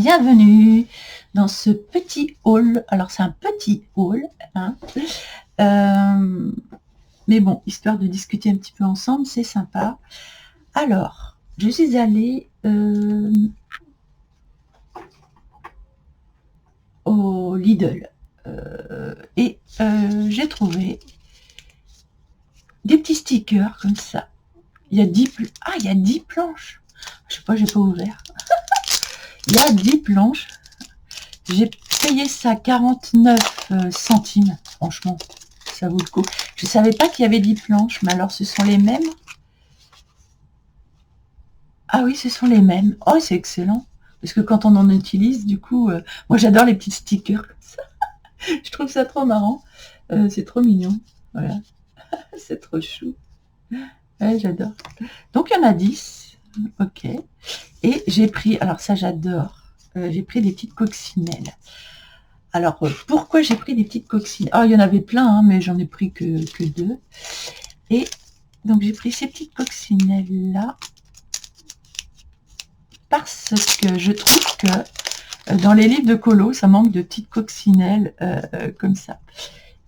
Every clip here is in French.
bienvenue dans ce petit hall. Alors c'est un petit hall, hein. Mais bon, histoire de discuter un petit peu ensemble, c'est sympa. Alors, je suis allée au Lidl et j'ai trouvé des petits stickers comme ça. Il y a 10 il y a 10 planches. Je sais pas, j'ai pas ouvert. Il y a 10 planches. J'ai payé ça 49 centimes. Franchement, ça vaut le coup. Je savais pas qu'il y avait 10 planches, mais alors ce sont les mêmes. Ah oui, ce sont les mêmes. Oh, c'est excellent. Parce que quand on en utilise, du coup, moi j'adore les petits stickers comme ça. Je trouve ça trop marrant. C'est trop mignon. Voilà. C'est trop chou. Ouais, j'adore. Donc il y en a 10. Ok. Et j'ai pris, alors ça j'adore, j'ai pris des petites coccinelles. Alors pourquoi j'ai pris des petites coccinelles? Ah, il y en avait plein, hein, mais j'en ai pris que 2. Et donc j'ai pris ces petites coccinelles là parce que je trouve que dans les livres de colo, ça manque de petites coccinelles comme ça.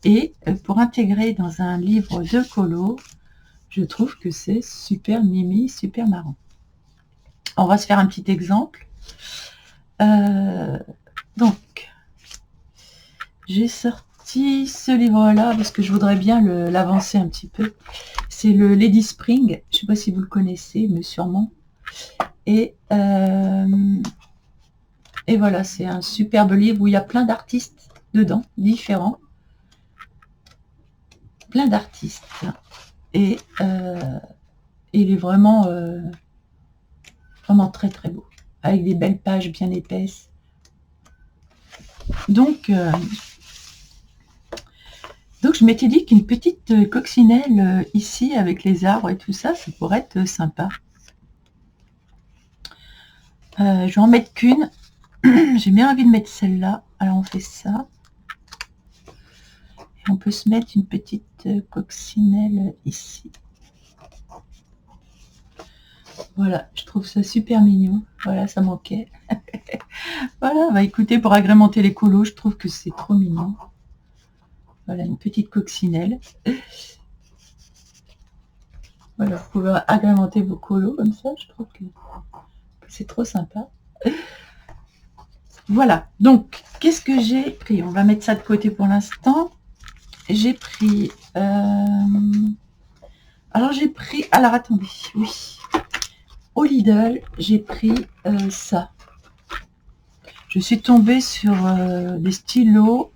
Et pour intégrer dans un livre de colo, je trouve que c'est super mimi, super marrant. On va se faire un petit exemple. Donc, j'ai sorti ce livre-là parce que je voudrais bien l'avancer un petit peu. C'est le Lady Spring. Je ne sais pas si vous le connaissez, mais sûrement. Et voilà, c'est un superbe livre où il y a plein d'artistes dedans, différents. Plein d'artistes. Et il est vraiment, vraiment très très beau. Avec des belles pages bien épaisses. Donc je m'étais dit qu'une petite coccinelle ici avec les arbres et tout ça, ça pourrait être sympa. Je vais en mettre qu'une. J'ai bien envie de mettre celle-là. Alors on fait ça. Et on peut se mettre une petite coccinelle ici. Voilà, je trouve ça super mignon. Voilà, ça manquait. Voilà, bah écoutez, pour agrémenter les colos, je trouve que c'est trop mignon. Voilà, une petite coccinelle. Voilà, vous pouvez agrémenter vos colos comme ça, je trouve que c'est trop sympa. Voilà, donc, qu'est-ce que j'ai pris? On va mettre ça de côté pour l'instant. J'ai pris... Alors, attendez, oui. Au Lidl, j'ai pris ça. Je suis tombée sur des stylos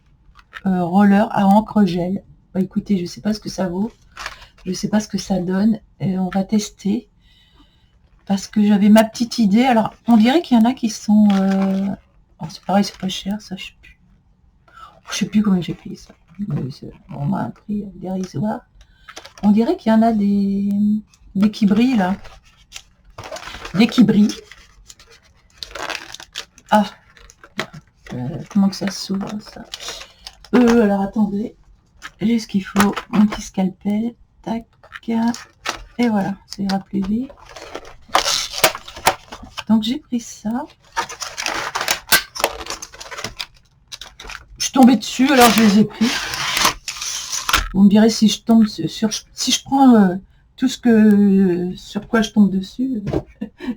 roller à encre gel. Bah, écoutez, je ne sais pas ce que ça vaut. Je ne sais pas ce que ça donne. Et on va tester. Parce que j'avais ma petite idée. Alors, on dirait qu'il y en a qui sont... c'est pareil, c'est pas cher, ça, je sais plus combien j'ai payé ça. On m'a un prix dérisoire. On dirait qu'il y en a des qui brillent, là. Des qui brillent. Ah, comment que ça s'ouvre, ça? Alors, attendez. J'ai ce qu'il faut. Mon petit scalpel. Tac. Et voilà, ça ira plus vite. Donc, j'ai pris ça. Je suis tombée dessus, alors je les ai pris. Vous me direz si je tombe si je prends tout ce sur quoi je tombe dessus,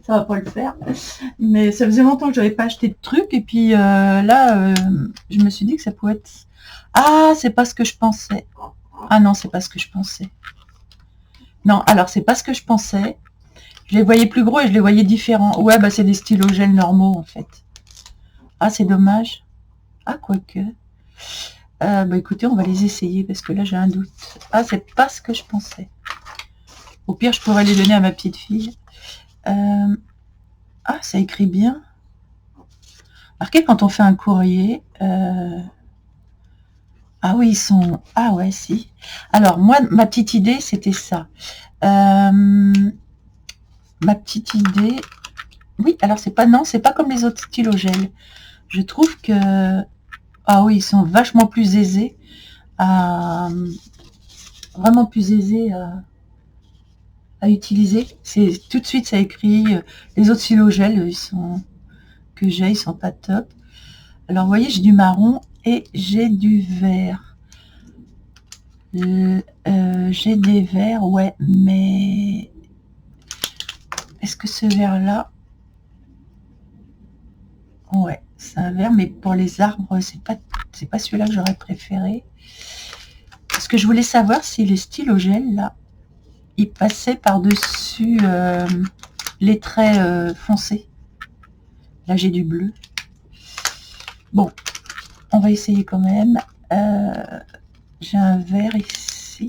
ça va pas le faire. Mais ça faisait longtemps que j'avais pas acheté de trucs et puis là, je me suis dit que ça pouvait être. Ah, c'est pas ce que je pensais. Ah non, c'est pas ce que je pensais. Non, alors c'est pas ce que je pensais. Je les voyais plus gros et je les voyais différents. Ouais, bah c'est des stylos gel normaux en fait. Ah, c'est dommage. Ah, quoique. Bah écoutez, on va les essayer parce que là j'ai un doute. Ah, c'est pas ce que je pensais. Au pire, je pourrais les donner à ma petite fille. Ah, ça écrit bien. Marquez quand on fait un courrier. Ah oui, ils sont... Ah ouais, si. Alors, moi, ma petite idée, c'était ça. Ma petite idée... Oui, alors c'est pas... Non, c'est pas comme les autres stylos gel. Je trouve que... Ah oui, ils sont vachement plus aisés à... Vraiment plus aisés à utiliser. C'est tout de suite, ça écrit... Les autres stylos gel, ils sont... que j'ai, ils sont pas top. Alors, vous voyez, j'ai du marron et j'ai du vert. J'ai des verts, ouais, mais est-ce que ce vert-là... Ouais, c'est un vert, mais pour les arbres, c'est pas celui-là que j'aurais préféré. Parce que je voulais savoir si les stylogels, là, ils passaient par-dessus les traits foncés. Là, j'ai du bleu. Bon, on va essayer quand même. J'ai un vert ici.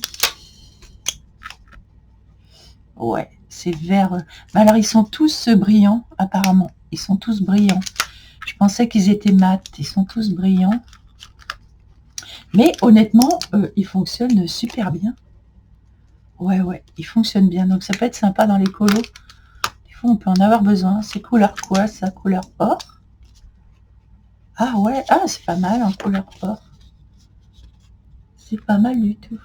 Ouais, c'est vert. Mais alors, ils sont tous brillants, apparemment. Ils sont tous brillants. Je pensais qu'ils étaient mat. Ils sont tous brillants. Mais honnêtement, ils fonctionnent super bien. Ouais, ils fonctionnent bien. Donc, ça peut être sympa dans les colos. Des fois, on peut en avoir besoin. C'est couleur quoi, ça? Couleur or? Ah ouais, ah, c'est pas mal en couleur or. C'est pas mal du tout.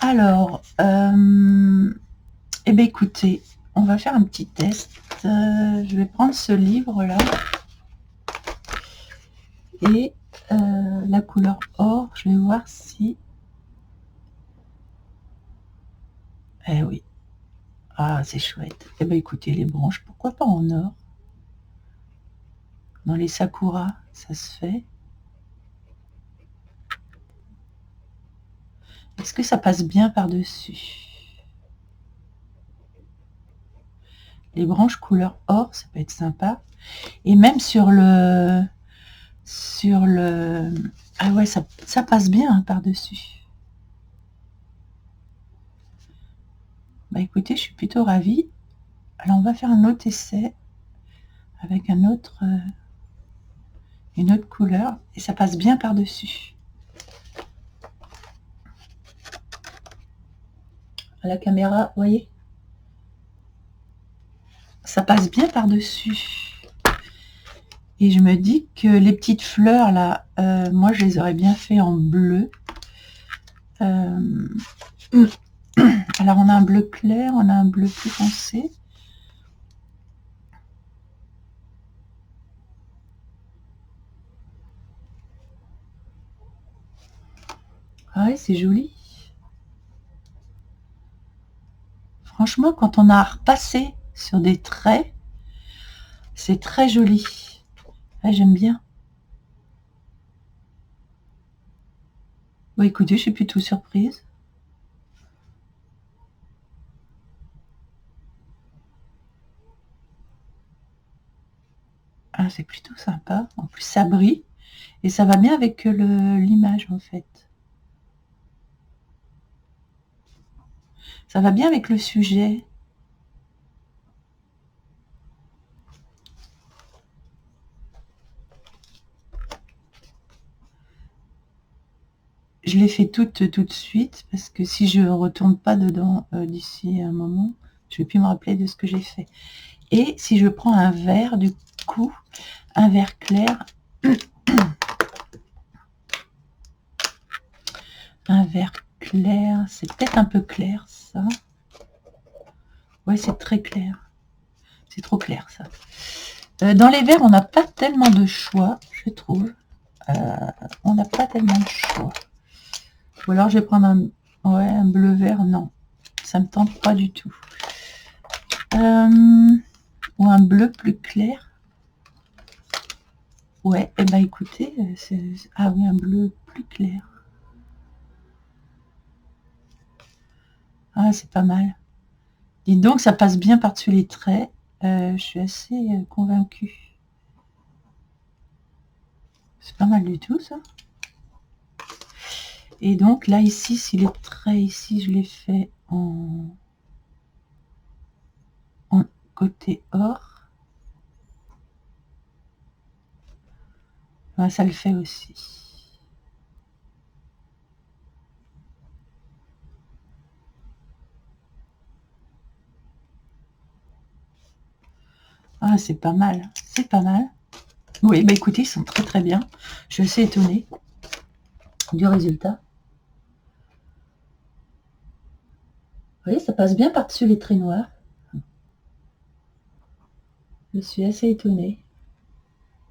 Alors, eh bien écoutez, on va faire un petit test. Je vais prendre ce livre-là. Et la couleur or, je vais voir si... Eh oui. Ah, c'est chouette. Eh bien écoutez, les branches, pourquoi pas en or? Dans les sakuras, ça se fait. Est-ce que ça passe bien par-dessus? Les branches couleur or, ça peut être sympa. Et même sur le... Ah ouais, ça passe bien hein, par-dessus. Bah écoutez, je suis plutôt ravie. Alors on va faire un autre essai avec une autre couleur et ça passe bien par-dessus. À la caméra, vous voyez, ça passe bien par-dessus. Et je me dis que les petites fleurs là, moi je les aurais bien fait en bleu. Alors on a un bleu clair, on a un bleu plus foncé. Ah ouais, c'est joli. Franchement, quand on a repassé sur des traits, c'est très joli. Ouais, j'aime bien. Bon, écoutez, je suis plutôt surprise. Ah, c'est plutôt sympa. En plus, ça brille. Et ça va bien avec l'image, en fait. Ça va bien avec le sujet. Je l'ai fait tout de suite, parce que si je ne retourne pas dedans d'ici un moment, je ne vais plus me rappeler de ce que j'ai fait. Et si je prends un vert, du coup, un vert clair, un vert clair, c'est peut-être un peu clair, ça. Ouais, c'est très clair. C'est trop clair, ça. Dans les verts, on n'a pas tellement de choix, je trouve. On n'a pas tellement de choix. Ou alors, je vais prendre un bleu-vert. Non, ça me tente pas du tout. Ou un bleu plus clair. Ouais, et ben écoutez, ah oui, un bleu plus clair. Ah, c'est pas mal. Dites donc, ça passe bien par-dessus les traits. Je suis assez convaincue. C'est pas mal du tout, ça. Et donc, là, ici, si les traits, ici, je les fais en côté or, ben, ça le fait aussi. Ah, c'est pas mal. C'est pas mal. Oui, bah écoutez, ils sont très très bien. Je suis assez étonnée du résultat. Vous voyez, ça passe bien par-dessus les traits noirs. Je suis assez étonnée.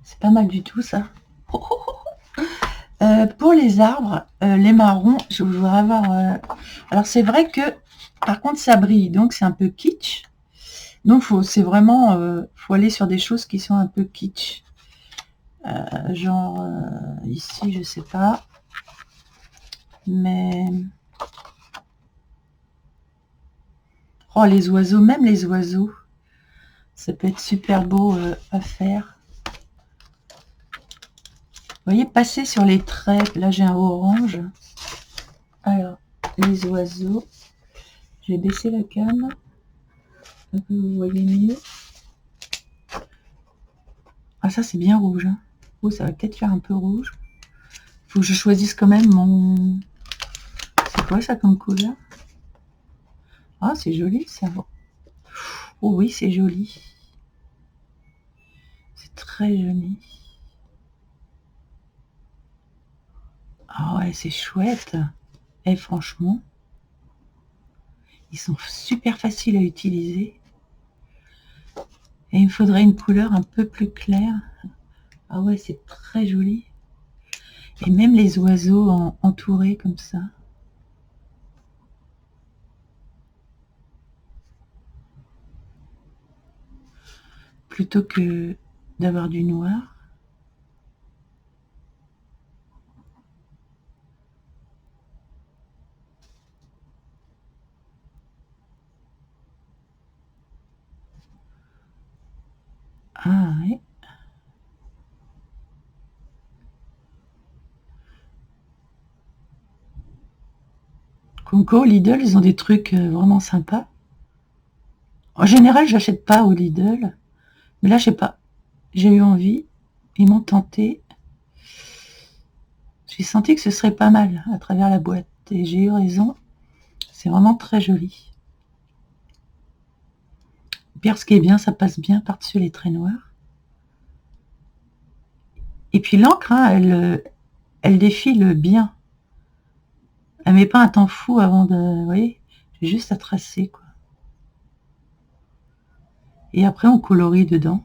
C'est pas mal du tout, ça. Pour les arbres, les marrons, je voudrais avoir... Alors, c'est vrai que, par contre, ça brille, donc c'est un peu kitsch. Donc, c'est vraiment... faut aller sur des choses qui sont un peu kitsch. Genre, ici, je sais pas. Mais... Oh, les oiseaux, même les oiseaux. Ça peut être super beau à faire. Vous voyez, passer sur les traits. Là, j'ai un orange. Alors, les oiseaux. Je vais baisser la cam. Vous voyez mieux. Ah, ça, c'est bien rouge. Hein. Oh, ça va peut-être faire un peu rouge. Faut que je choisisse quand même mon... C'est quoi ça comme couleur? Ah, c'est joli, ça. Oh oui, c'est joli. C'est très joli. Ah ouais, c'est chouette. Et franchement, ils sont super faciles à utiliser. Et il me faudrait une couleur un peu plus claire. Ah ouais, c'est très joli. Et même les oiseaux entourés comme ça. Plutôt que d'avoir du noir. Ah ouais. Conco, Lidl, ils ont des trucs vraiment sympas. En général, j'achète pas au Lidl. Mais là, je sais pas. J'ai eu envie. Ils m'ont tenté. J'ai senti que ce serait pas mal à travers la boîte. Et j'ai eu raison. C'est vraiment très joli. Pire, ce qui est bien, ça passe bien par-dessus les traits noirs. Et puis l'encre, hein, elle défile bien. Elle met pas un temps fou avant de... Vous voyez, j'ai juste à tracer, quoi. Et après, on colorie dedans.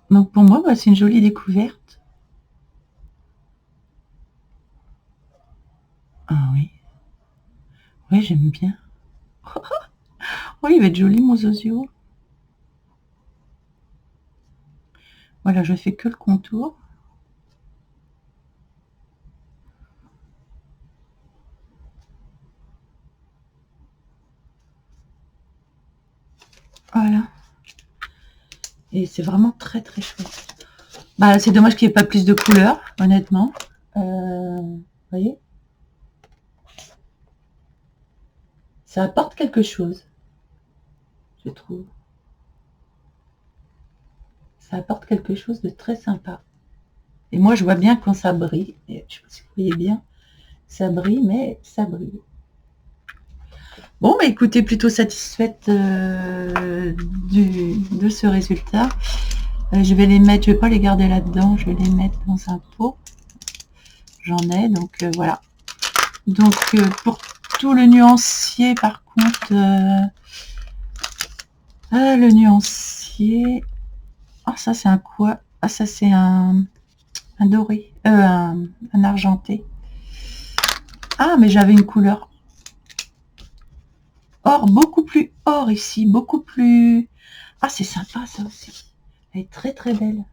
Donc pour moi, bah, c'est une jolie découverte. Ah oui. Oui, j'aime bien. Oh, il va être joli, mon Zozio. Voilà, je fais que le contour. Voilà. Et c'est vraiment très très chouette. Bah, c'est dommage qu'il n'y ait pas plus de couleurs, honnêtement. Vous voyez, ça apporte quelque chose, je trouve. Ça apporte quelque chose de très sympa. Et moi, je vois bien quand ça brille. Et je ne sais pas si vous voyez bien. Ça brille, mais ça brille. Bon, bah écoutez, plutôt satisfaite de ce résultat. Je vais les mettre, je vais pas les garder là-dedans, je vais les mettre dans un pot. J'en ai, donc voilà. Donc pour tout le nuancier, par contre, le nuancier, ah ça c'est un quoi? Ah ça c'est un doré, un argenté. Ah mais j'avais une couleur or, beaucoup plus or ici, beaucoup plus... Ah c'est sympa ça aussi. Elle est très très belle.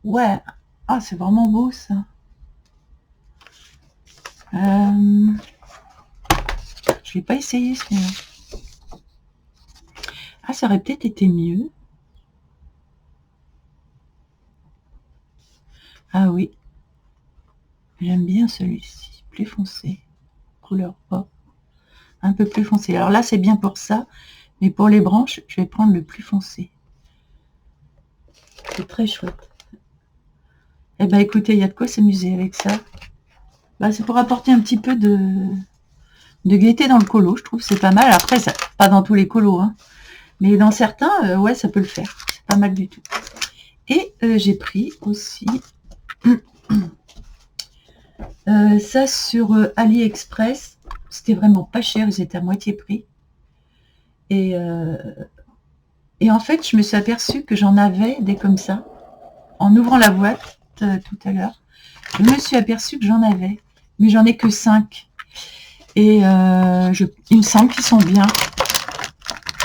Ouais, ah c'est vraiment beau ça. Je l'ai pas essayé celui-là. Ah, ça aurait peut-être été mieux. Ah oui. J'aime bien celui-ci. Plus foncé. Couleur or. Un peu plus foncé. Alors là, c'est bien pour ça. Mais pour les branches, je vais prendre le plus foncé. C'est très chouette. Eh ben écoutez, il y a de quoi s'amuser avec ça. Bah, c'est pour apporter un petit peu de gaieté dans le colo. Je trouve que c'est pas mal. Après, ça, pas dans tous les colos. Hein. Mais dans certains, ouais, ça peut le faire. C'est pas mal du tout. Et j'ai pris aussi Ça sur AliExpress, c'était vraiment pas cher, ils étaient à moitié prix. Et, en fait, je me suis aperçue que j'en avais des comme ça. En ouvrant la boîte tout à l'heure, je me suis aperçue que j'en avais, mais j'en ai que 5. Et il me semble qu'ils sont bien.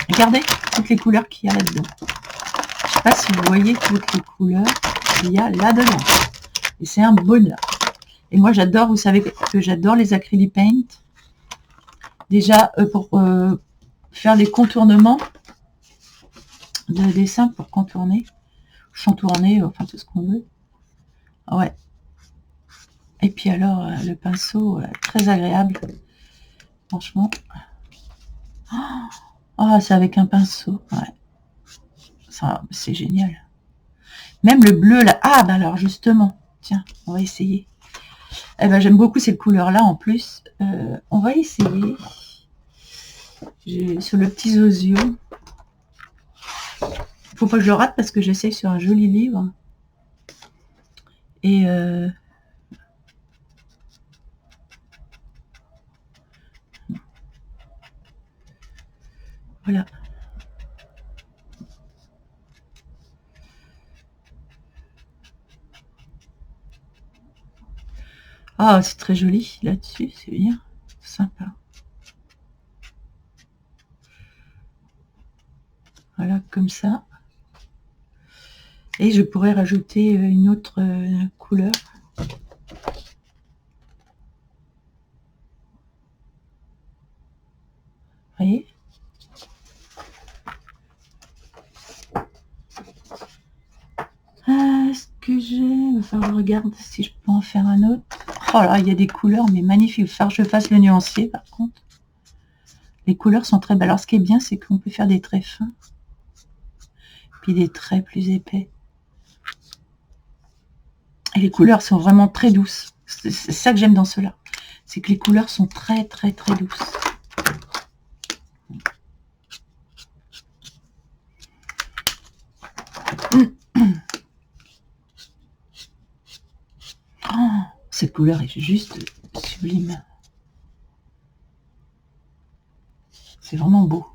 Regardez toutes les couleurs qu'il y a là-dedans. Je ne sais pas si vous voyez toutes les couleurs qu'il y a là-dedans. Et c'est un bonheur. Et moi, j'adore, vous savez que j'adore les acrylic paint. Déjà, pour faire des contournements de dessin, pour contourner, chantourner, enfin tout ce qu'on veut. Ouais. Et puis alors, le pinceau, très agréable. Franchement. Ah, c'est avec un pinceau. Ouais. Ça, c'est génial. Même le bleu, là. Ah, bah alors, justement. Tiens, on va essayer. Eh ben, j'aime beaucoup cette couleur-là, en plus. On va essayer. Sur le petit Zozio. Faut pas que je le rate parce que j'essaye sur un joli livre. Et voilà. Ah, c'est très joli là-dessus, c'est bien. Sympa. Voilà, comme ça. Et je pourrais rajouter une autre couleur. Vous voyez ? Est-ce que j'ai... Enfin, je regarde si je peux en faire un autre. Oh là, il y a des couleurs, mais magnifiques. Il va falloir que je fasse le nuancier, par contre. Les couleurs sont très belles. Alors, ce qui est bien, c'est qu'on peut faire des traits fins. Puis des traits plus épais. Et les couleurs sont vraiment très douces. C'est ça que j'aime dans ceux-là. C'est que les couleurs sont très, très, très douces. Oh, cette couleur est juste sublime. C'est vraiment beau.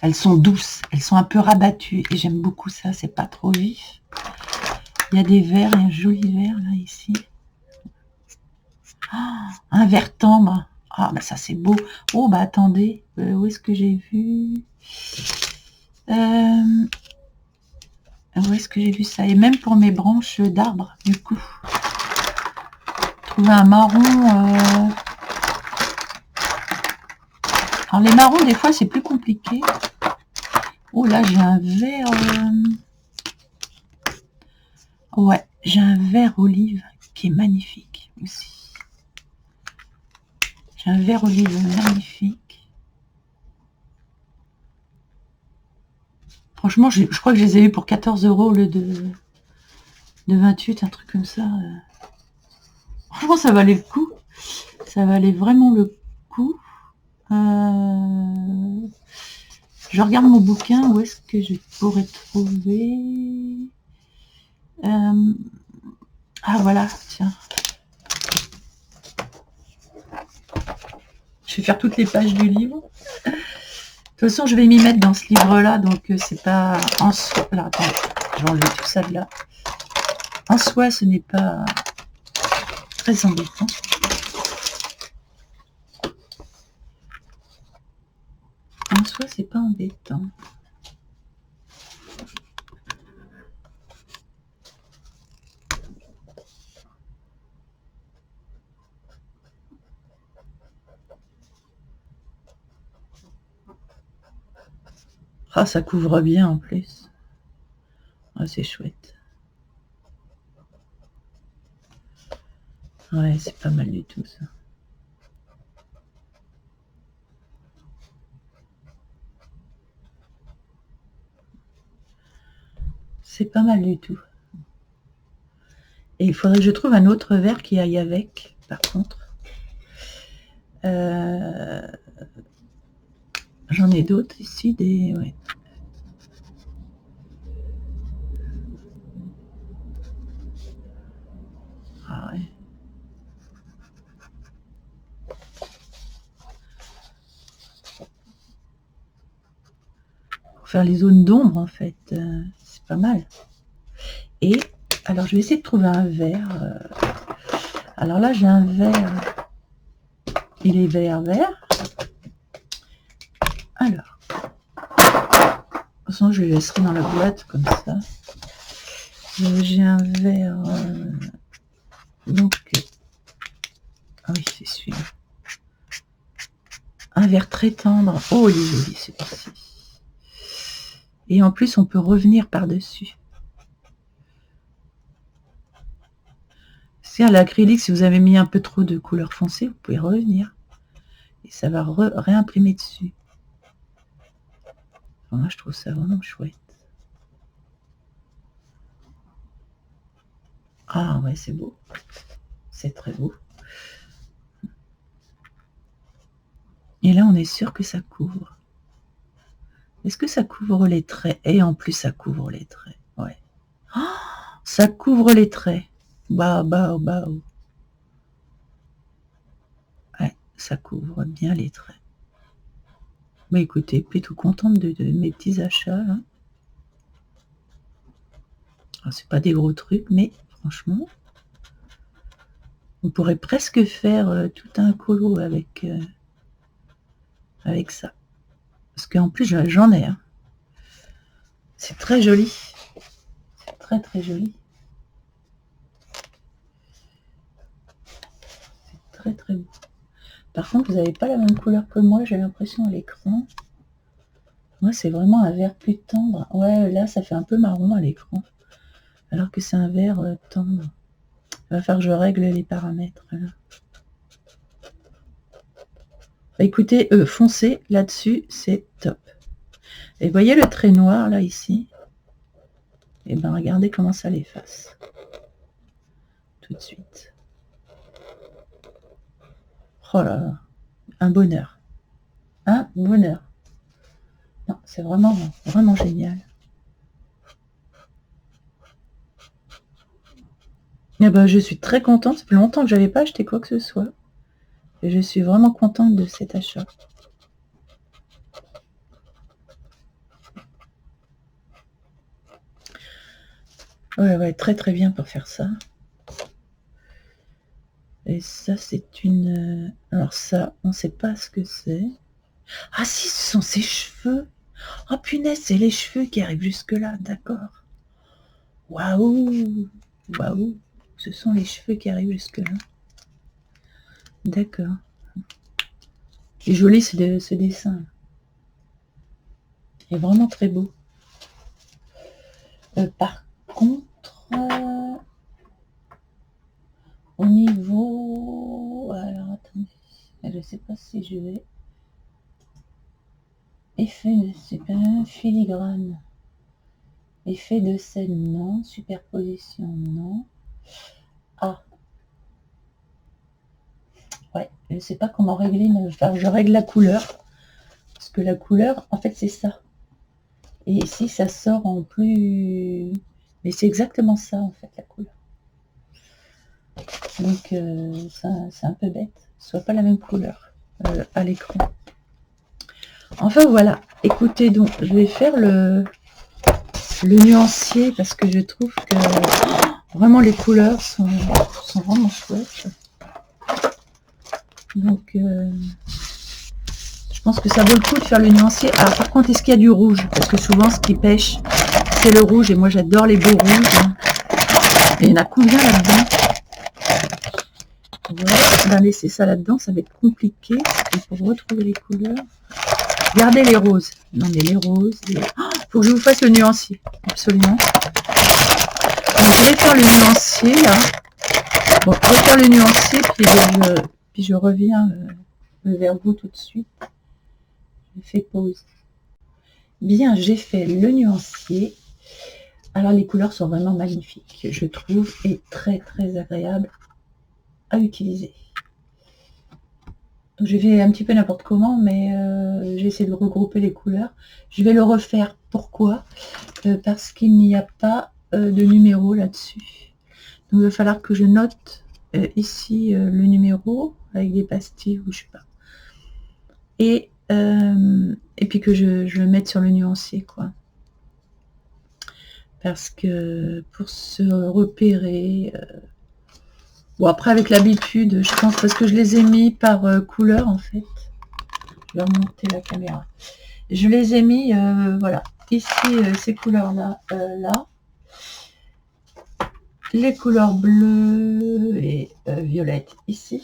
Elles sont douces, elles sont un peu rabattues et j'aime beaucoup ça, c'est pas trop vif. Il y a des verts, il y a un joli vert là ici. Oh, un vert tendre. Ah bah ça c'est beau. Oh bah attendez, où est-ce que j'ai vu où est-ce que j'ai vu ça? Et même pour mes branches d'arbres, du coup. Trouver un marron. Alors les marrons, des fois, c'est plus compliqué. Oh là, j'ai un vert... Ouais, j'ai un vert olive qui est magnifique aussi. J'ai un vert olive magnifique. Franchement, je crois que je les ai eu pour 14 € au lieu de 28, un truc comme ça. Franchement, ça valait le coup. Ça valait vraiment le coup. Je regarde mon bouquin, où est-ce que je pourrais trouver... Ah voilà, tiens. Je vais faire toutes les pages du livre. De toute façon, je vais m'y mettre dans ce livre-là, donc c'est pas en soi... Alors, attendez, je vais enlever tout ça de là. En soi, ce n'est pas très embêtant. En soi, c'est pas embêtant. Ah, ça couvre bien en plus. Ah, c'est chouette. Ouais, c'est pas mal du tout ça. C'est pas mal du tout. Et il faudrait que je trouve un autre verre qui aille avec, par contre. J'en ai d'autres ici, des... Ouais. Ah ouais. Pour faire les zones d'ombre, en fait, c'est pas mal. Et alors, je vais essayer de trouver un vert. Alors là, j'ai un vert. Il est vert. Alors, de toute façon, je le laisserai dans la boîte comme ça. J'ai un vert. Donc, ah oui, c'est celui-là. Un vert très tendre. Oh, il est joli celui-ci. Et en plus, on peut revenir par-dessus. C'est à l'acrylique, si vous avez mis un peu trop de couleur foncée, vous pouvez revenir. Et ça va réimprimer dessus. Enfin, moi, je trouve ça vraiment chouette. Ah ouais, c'est beau. C'est très beau. Et là, on est sûr que ça couvre. Est-ce que ça couvre les traits? Et en plus, ça couvre les traits. Ouais. Oh, ça couvre les traits. Bah. Ouais, ça couvre bien les traits. Bah écoutez, plutôt contente de mes petits achats. Là. C'est pas des gros trucs, mais franchement, on pourrait presque faire tout un colo avec ça. Parce qu'en plus, j'en ai. Hein. C'est très joli. C'est très très joli. C'est très très beau. Par contre, vous n'avez pas la même couleur que moi, j'ai l'impression à l'écran. Moi, c'est vraiment un vert plus tendre. Ouais, là, ça fait un peu marron à l'écran. Alors que c'est un vert tendre. Il va falloir que je règle les paramètres. Là. Bah, écoutez, foncez là-dessus, c'est top. Et vous voyez le trait noir là ici? Et bien regardez comment ça l'efface. Tout de suite. Oh là là, un bonheur. Un bonheur. Non, c'est vraiment, vraiment génial. Et ben, je suis très contente. Ça fait longtemps que j'avais pas acheté quoi que ce soit. Et je suis vraiment contente de cet achat. Ouais, très très bien pour faire ça. Et ça, c'est une... Alors ça, on ne sait pas ce que c'est. Ah si, ce sont ses cheveux. Oh punaise, c'est les cheveux qui arrivent jusque-là, d'accord. Waouh. Waouh. Ce sont les cheveux qui arrivent jusque-là. D'accord. C'est joli ce dessin. Il est vraiment très beau. Par contre, au niveau... Alors, attendez. Je ne sais pas si je vais... Effet de super filigrane. Effet de scène, non. Superposition, non. Ah. Ouais, je ne sais pas comment régler. Enfin, je règle la couleur. Parce que la couleur, en fait, c'est ça. Et ici, ça sort en plus... Mais c'est exactement ça, en fait, la couleur. Donc, c'est un peu bête. Soit pas la même couleur à l'écran. Enfin, voilà. Écoutez, donc, je vais faire le nuancier parce que je trouve que vraiment les couleurs sont vraiment chouettes. Donc, je pense que ça vaut le coup de faire le nuancier. Alors, par contre, est-ce qu'il y a du rouge? Parce que souvent, ce qui pêche, c'est le rouge. Et moi, j'adore les beaux rouges. Et il y en a combien là-dedans? Voilà, on va laisser ça là-dedans. Ça va être compliqué. Et pour retrouver les couleurs... Regardez les roses. Non, mais les roses... faut que je vous fasse le nuancier. Absolument. Donc, je vais faire le nuancier, là. Bon, je vais faire le nuancier, puis je reviens vers vous tout de suite. Je fais pause. Bien, j'ai fait le nuancier. Alors, les couleurs sont vraiment magnifiques, je trouve, et très, très agréables à utiliser. Donc, j'ai fait un petit peu n'importe comment, mais j'ai essayé de regrouper les couleurs. Je vais le refaire. Pourquoi? Parce qu'il n'y a pas de numéro là-dessus. Donc, il va falloir que je note ici le numéro avec des pastilles ou je sais pas. Et puis que je le mette sur le nuancier, quoi. Parce que pour se repérer... Bon, après, avec l'habitude, je pense, parce que je les ai mis par couleur, en fait. Je vais remonter la caméra. Je les ai mis, voilà, ici, ces couleurs-là, là. Les couleurs bleues et violettes, ici.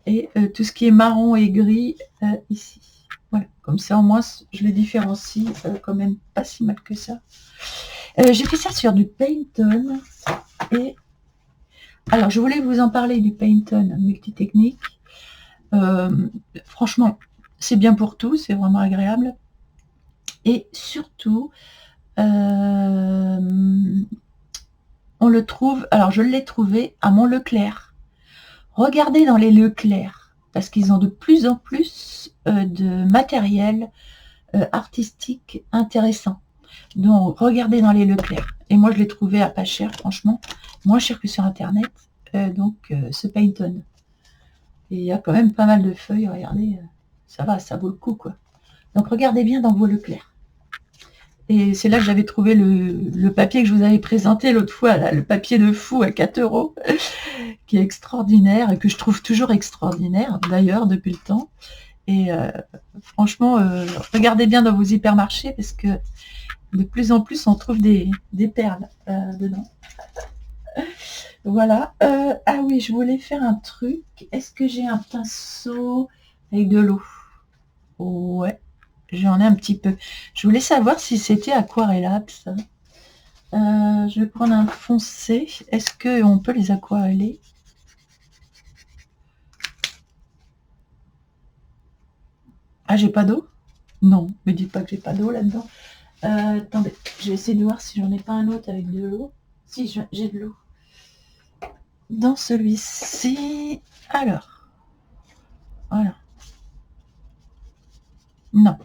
Et tout ce qui est marron et gris, ici. Voilà, comme ça, au moins, je les différencie quand même pas si mal que ça. J'ai fait ça sur du Pantone. Et alors, je voulais vous en parler du Pantone multitechnique. Franchement, c'est bien pour tout, c'est vraiment agréable. Et surtout, on le trouve, alors je l'ai trouvé à mon Leclerc. Regardez dans les Leclerc, parce qu'ils ont de plus en plus de matériel artistique intéressant. Donc, regardez dans les Leclerc. Et moi, je l'ai trouvé à pas cher, franchement. Moins cher que sur Internet. Ce Pantone. Et il y a quand même pas mal de feuilles, regardez. Ça va, ça vaut le coup, quoi. Donc, regardez bien dans vos Leclerc. Et c'est là que j'avais trouvé le papier que je vous avais présenté l'autre fois, là, le papier de fou à 4 €, qui est extraordinaire et que je trouve toujours extraordinaire, d'ailleurs, depuis le temps. Et franchement, regardez bien dans vos hypermarchés parce que de plus en plus, on trouve des perles dedans. Voilà. Ah oui, je voulais faire un truc. Est-ce que j'ai un pinceau avec de l'eau? Ouais, j'en ai un petit peu. Je voulais savoir si c'était aquarellable, ça. Je vais prendre un foncé. Est-ce qu'on peut les aquareller? Ah, j'ai pas d'eau? Non, me dites pas que j'ai pas d'eau là-dedans. Attendez, je vais essayer de voir si j'en ai pas un autre avec de l'eau. Si, j'ai de l'eau. Dans celui-ci... Alors. Voilà. Non.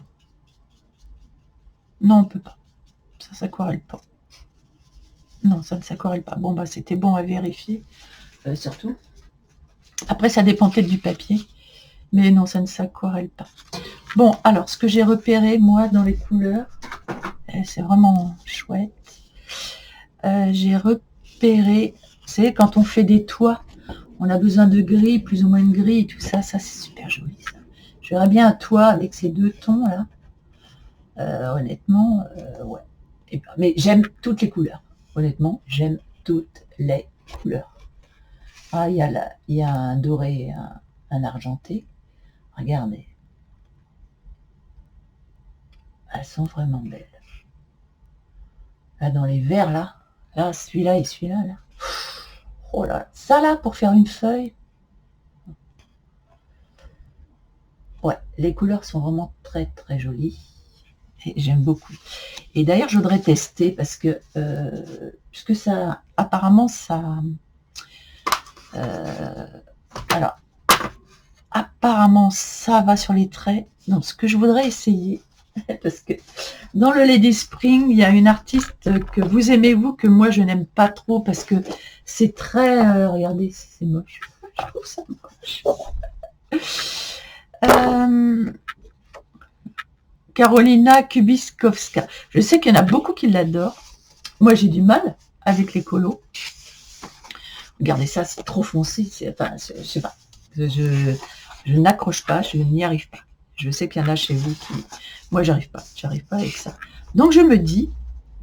Non, on peut pas. Ça s'aquarelle pas. Non, ça ne s'aquarelle pas. Bon, bah, c'était bon à vérifier. Surtout. Après, ça dépend peut-être du papier. Mais non, ça ne s'aquarelle pas. Bon, alors, ce que j'ai repéré, moi, dans les couleurs, c'est vraiment chouette. J'ai repéré, vous savez, quand on fait des toits, on a besoin de gris, plus ou moins de gris, et tout ça, ça c'est super joli, ça. Je verrais bien un toit avec ces deux tons, là. Honnêtement, ouais. Mais j'aime toutes les couleurs. Honnêtement, j'aime toutes les couleurs. Ah, il y a un doré, un argenté. Regardez. Elles sont vraiment belles. Là, dans les verts, là, celui-là et celui-là, là. Oh là, ça là, pour faire une feuille. Ouais, les couleurs sont vraiment très très jolies. Et j'aime beaucoup. Et d'ailleurs, je voudrais tester parce que, puisque ça, apparemment, ça... alors, apparemment, ça va sur les traits. Donc, ce que je voudrais essayer, parce que dans le Lady Spring, il y a une artiste que vous aimez, vous, que moi, je n'aime pas trop parce que c'est très... regardez, c'est moche. Je trouve ça moche. Karolina Kubiskowska. Je sais qu'il y en a beaucoup qui l'adorent. Moi, j'ai du mal avec les colos. Regardez ça, c'est trop foncé. Enfin, je sais pas. Je n'accroche pas, je n'y arrive pas. Je sais qu'il y en a chez vous qui... Moi, j'arrive pas avec ça. Donc, je me dis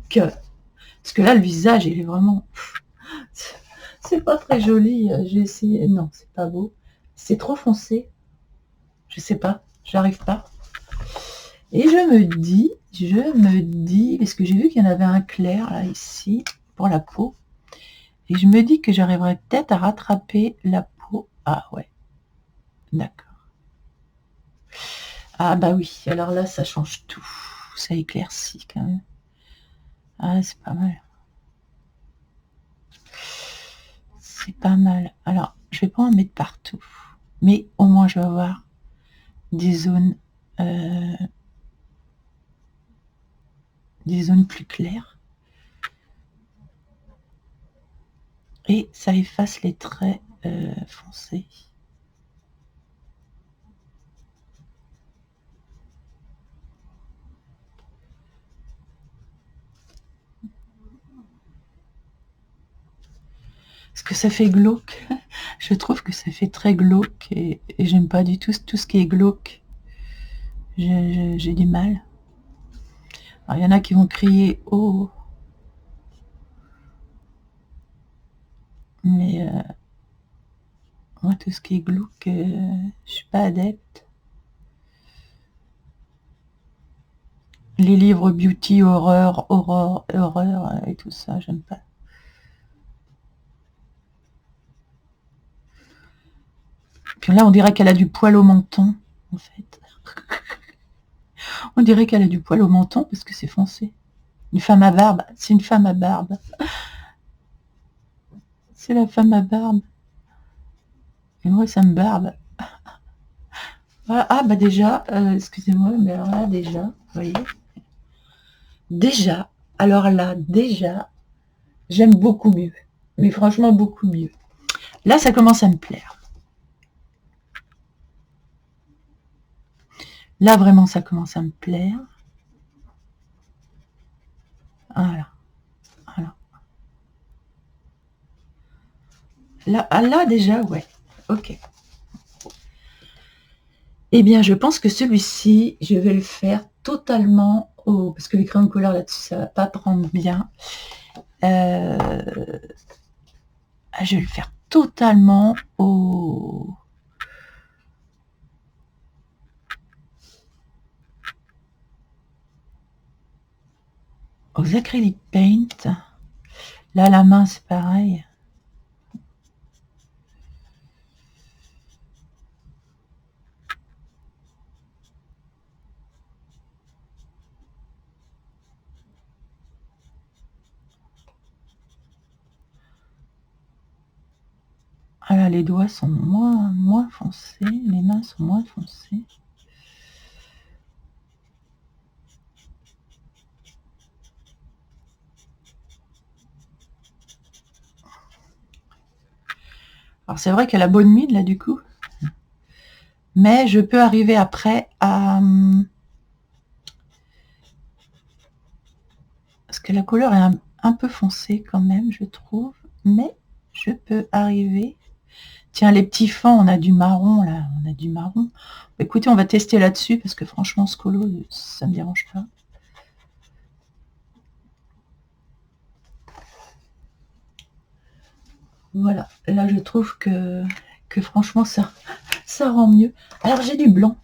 que... Parce que là, le visage, il est vraiment... C'est pas très joli. J'ai essayé... Non, c'est pas beau. C'est trop foncé. Je sais pas. J'arrive pas. Et je me dis, parce que j'ai vu qu'il y en avait un clair, là, ici, pour la peau. Et je me dis que j'arriverais peut-être à rattraper la peau. Ah ouais, d'accord. Ah bah oui, alors là, ça change tout. Ça éclaircit quand même. Ah, c'est pas mal. C'est pas mal. Alors, je vais pas en mettre partout. Mais au moins, je vais avoir des zones plus claires. Et ça efface les traits foncés. Est-ce que ça fait glauque? Je trouve que ça fait très glauque et j'aime pas du tout ce qui est glauque. J'ai du mal. Alors, il y en a qui vont crier « Oh !» Mais moi, tout ce qui est glauque, je suis pas adepte. Les livres beauty, horreur et tout ça, j'aime pas. Puis là, on dirait qu'elle a du poil au menton, en fait. On dirait qu'elle a du poil au menton parce que c'est foncé. Une femme à barbe, c'est une femme à barbe. C'est la femme à barbe. Et moi, ça me barbe. Voilà. Ah, bah déjà, excusez-moi, mais alors là, déjà, vous voyez. Déjà, alors là, déjà, j'aime beaucoup mieux. Mais franchement, beaucoup mieux. Là, ça commence à me plaire. Là, vraiment, ça commence à me plaire. Voilà. Voilà. Là, ah, là déjà, ouais. Ok. Eh bien, je pense que celui-ci, je vais le faire totalement au... Parce que les crayons de couleur là-dessus, ça va pas prendre bien. Je vais le faire totalement aux acrylic paint. Là, la main, c'est pareil. Ah là, les doigts sont moins foncés, les mains sont moins foncées. Alors c'est vrai qu'elle a bonne mine là du coup, mais je peux arriver après à... Parce que la couleur est un peu foncée quand même, je trouve, mais je peux arriver... Tiens, les petits fonds, on a du marron là, on a du marron. Écoutez, on va tester là-dessus parce que franchement, ce colo, ça me dérange pas. Voilà, là je trouve que franchement ça rend mieux. Alors j'ai du blanc,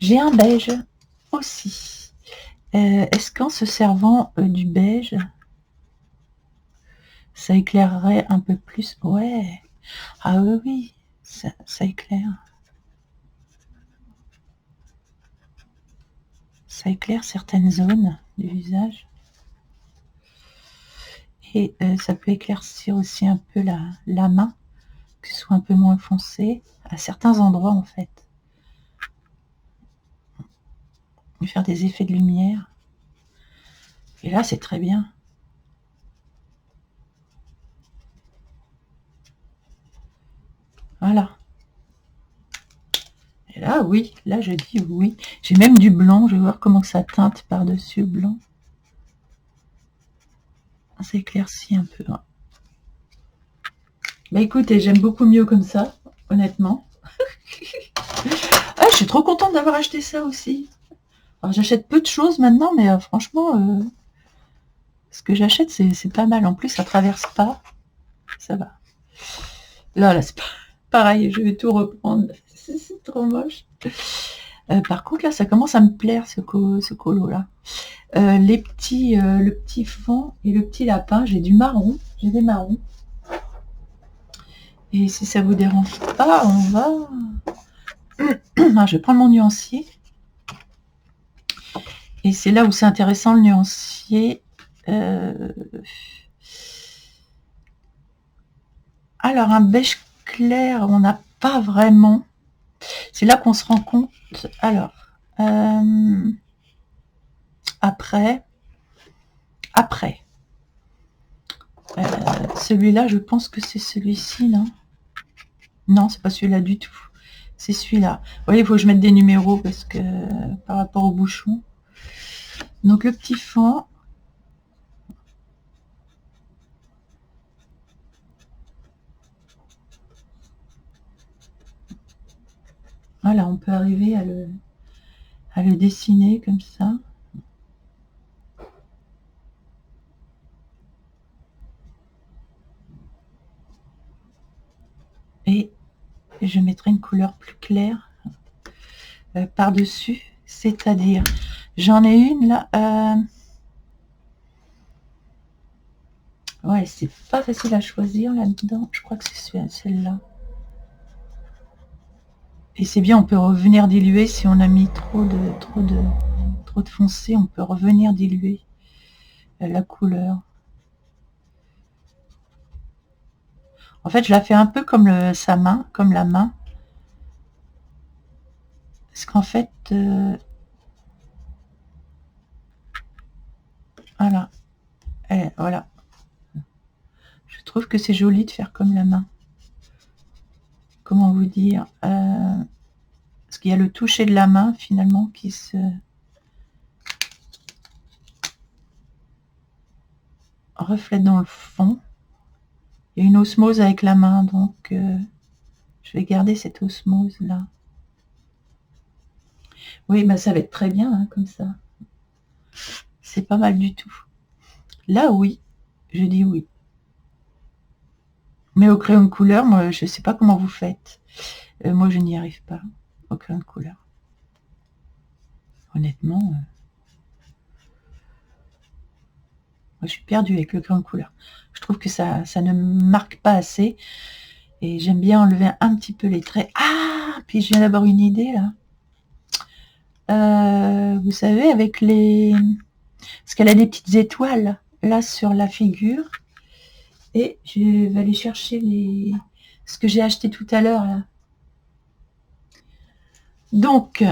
j'ai un beige aussi. Est-ce qu'en se servant du beige, ça éclairerait un peu plus? Ouais, ah oui, oui, ça éclaire. Ça éclaire certaines zones du visage. Et ça peut éclaircir aussi un peu la main, que ce soit un peu moins foncé, à certains endroits en fait. Et faire des effets de lumière. Et là, c'est très bien. Voilà. Et là, oui, là, je dis oui. J'ai même du blanc, je vais voir comment ça teinte par-dessus le blanc. Ça éclaircit un peu. Bah écoutez, j'aime beaucoup mieux comme ça, honnêtement. Ah, je suis trop contente d'avoir acheté ça aussi. Alors, j'achète peu de choses maintenant, mais franchement, ce que j'achète, c'est pas mal. En plus, ça traverse pas. Ça va. Là, c'est pas pareil, je vais tout reprendre. C'est trop moche. Par contre, là, ça commence à me plaire, ce colo-là. Le petit fond et le petit lapin, j'ai du marron. J'ai des marrons. Et si ça vous dérange pas, on va... je vais prendre mon nuancier. Et c'est là où c'est intéressant, le nuancier. Alors, un beige clair, on n'a pas vraiment. C'est là qu'on se rend compte. Alors, après, Celui-là, je pense que c'est celui-ci, non? Non, c'est pas celui-là du tout. C'est celui-là. Vous voyez, il faut que je mette des numéros parce que par rapport au bouchon. Donc le petit fond. Voilà, on peut arriver à le dessiner comme ça. Et je mettrai une couleur plus claire par-dessus. C'est-à-dire, j'en ai une là. Ouais, c'est pas facile à choisir là-dedans. Je crois que c'est celle-là. Et c'est bien, on peut revenir diluer si on a mis trop de foncé, on peut revenir diluer la couleur. En fait, je la fais un peu comme sa main, comme la main. Parce qu'en fait, voilà. Voilà. Je trouve que c'est joli de faire comme la main. Comment vous dire parce qu'il y a le toucher de la main, finalement, qui se reflète dans le fond. Il y a une osmose avec la main, donc je vais garder cette osmose-là. Oui, bah, ça va être très bien, hein, comme ça. C'est pas mal du tout. Là, oui. Je dis oui. Mais au crayon de couleur, moi, je sais pas comment vous faites. Moi, je n'y arrive pas, au crayon de couleur. Honnêtement, moi, je suis perdue avec le crayon de couleur. Je trouve que ça ne marque pas assez. Et j'aime bien enlever un petit peu les traits. Ah, puis je viens d'avoir une idée, là. Vous savez, avec les... Parce qu'elle a des petites étoiles, là, sur la figure. Et je vais aller chercher ce que j'ai acheté tout à l'heure, là. Donc,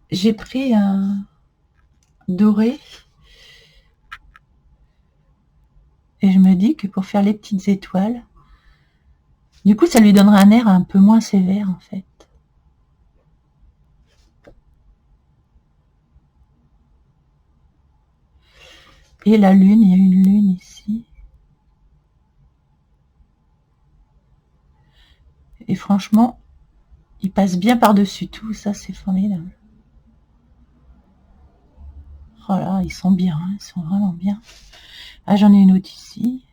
j'ai pris un doré. Et je me dis que pour faire les petites étoiles, du coup, ça lui donnera un air un peu moins sévère, en fait. Et la lune, il y a une lune ici. Et franchement, il passe bien par-dessus tout, ça, c'est formidable. Oh là, ils sont bien, hein, ils sont vraiment bien. Ah, j'en ai une autre ici.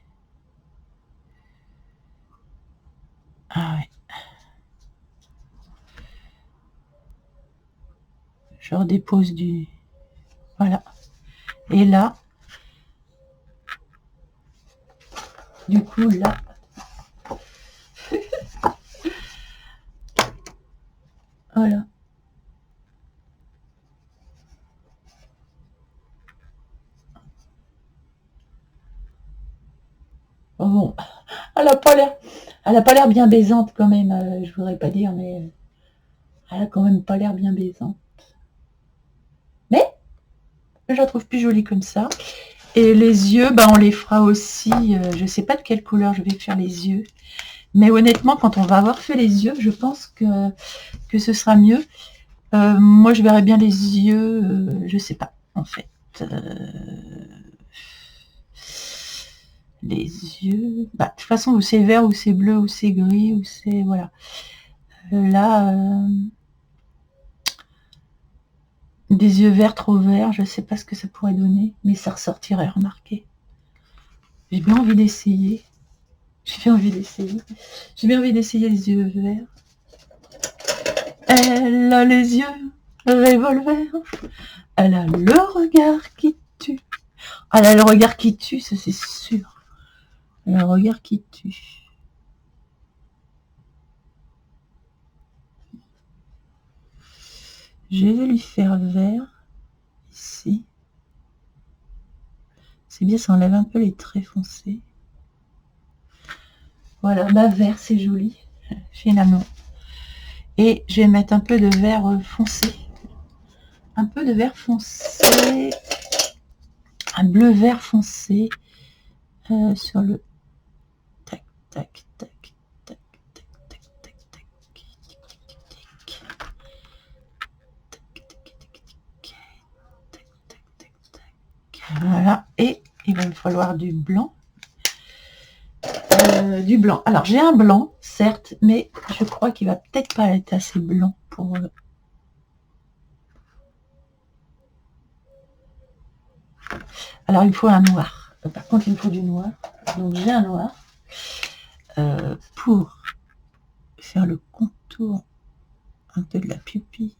Ah ouais. Je redépose du... Voilà. Et là, du coup, là... Voilà. Oh bon, elle a pas l'air bien baisante quand même, je voudrais pas dire, mais elle a quand même pas l'air bien baisante. Mais je la trouve plus jolie comme ça. Et les yeux, bah, on les fera aussi, je sais pas de quelle couleur je vais faire les yeux. Mais honnêtement, quand on va avoir fait les yeux, je pense que ce sera mieux. Moi, je verrais bien les yeux, je sais pas, en fait. Les yeux... Bah, de toute façon, ou c'est vert, ou c'est bleu, ou c'est gris, ou c'est... Voilà. Là... des yeux verts trop verts, je sais pas ce que ça pourrait donner, mais ça ressortirait, remarquez. J'ai bien envie d'essayer. J'ai bien envie d'essayer. J'ai bien envie d'essayer les yeux verts. Elle a les yeux revolver. Elle a le regard qui tue. Elle a le regard qui tue, ça c'est sûr. Elle a le regard qui tue. Je vais lui faire vert. Ici. C'est bien, ça enlève un peu les traits foncés. Voilà, bah vert, c'est joli, finalement. Et je vais mettre un peu de vert foncé. Un peu de vert foncé. Un bleu vert foncé. sur le tac, tac, tac, tac, tac, tac, tac, tac, voilà, et il va me falloir du blanc. Du blanc. Alors j'ai un blanc, certes, mais je crois qu'il va peut-être pas être assez blanc pour... Alors il me faut un noir. Par contre il me faut du noir. Donc j'ai un noir. Pour faire le contour un peu de la pupille.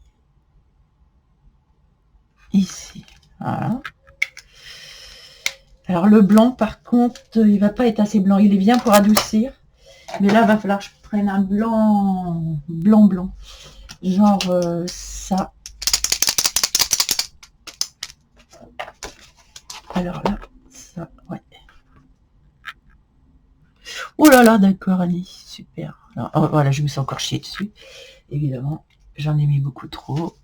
Ici. Voilà. Alors le blanc par contre il va pas être assez blanc. Il est bien pour adoucir. Mais là il va falloir que je prenne un blanc blanc. Genre ça. Alors là, ça, ouais. Oh là là, d'accord, Annie, super. Alors, voilà, je me suis encore chier dessus. Évidemment, j'en ai mis beaucoup trop.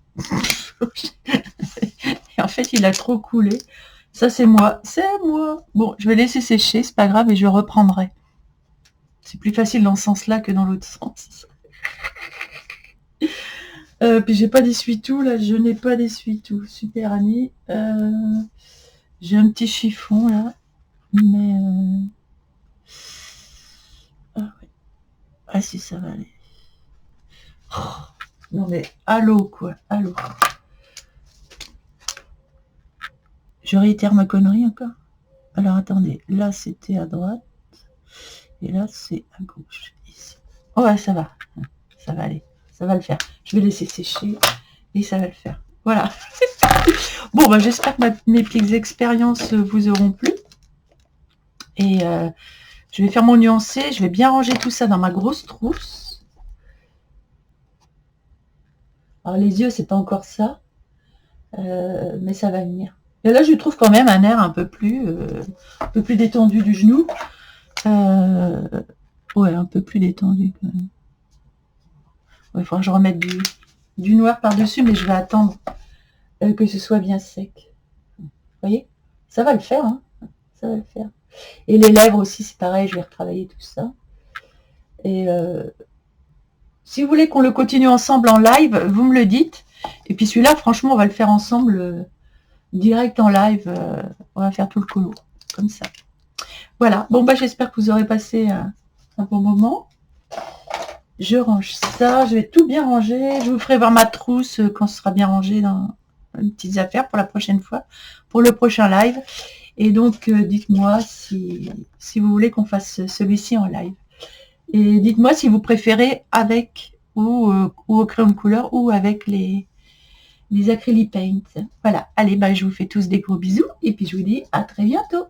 Et en fait, il a trop coulé. Ça, c'est moi. C'est moi. Bon, je vais laisser sécher, c'est pas grave, et je reprendrai. C'est plus facile dans ce sens-là que dans l'autre sens. Puis j'ai pas d'essuie-tout, là, je n'ai pas d'essuie-tout. Super, Annie. J'ai un petit chiffon, là. Mais... Ah, ouais. Ah si, ça va aller. Oh, non mais, allô, quoi. Allô. Je réitère ma connerie encore. Alors, attendez. Là, c'était à droite. Et là, c'est à gauche. Ici. Oh, ouais, ça va. Ça va aller. Ça va le faire. Je vais laisser sécher. Et ça va le faire. Voilà. Bon, bah, j'espère que mes petites expériences vous auront plu. Et je vais faire mon nuancé. Je vais bien ranger tout ça dans ma grosse trousse. Alors, les yeux, c'est pas encore ça. Mais ça va venir. Et là, je trouve quand même un air un peu plus détendu du genou. Ouais, un peu plus détendu quand même. Ouais, il faudra que je remette du noir par-dessus, mais je vais attendre que ce soit bien sec. Vous voyez? Ça va le faire, hein? Ça va le faire. Et les lèvres aussi, c'est pareil, je vais retravailler tout ça. Et si vous voulez qu'on le continue ensemble en live, vous me le dites. Et puis celui-là, franchement, on va le faire ensemble direct en live. On va faire tout le colo, comme ça. Voilà. Bon, bah, j'espère que vous aurez passé un bon moment. Je range ça. Je vais tout bien ranger. Je vous ferai voir ma trousse quand ce sera bien rangé dans les petites affaires pour la prochaine fois, pour le prochain live. Et donc, dites-moi si vous voulez qu'on fasse celui-ci en live. Et dites-moi si vous préférez avec ou au crayon de couleur ou avec les acrylic paint. Voilà. Allez, bah, je vous fais tous des gros bisous et puis je vous dis à très bientôt.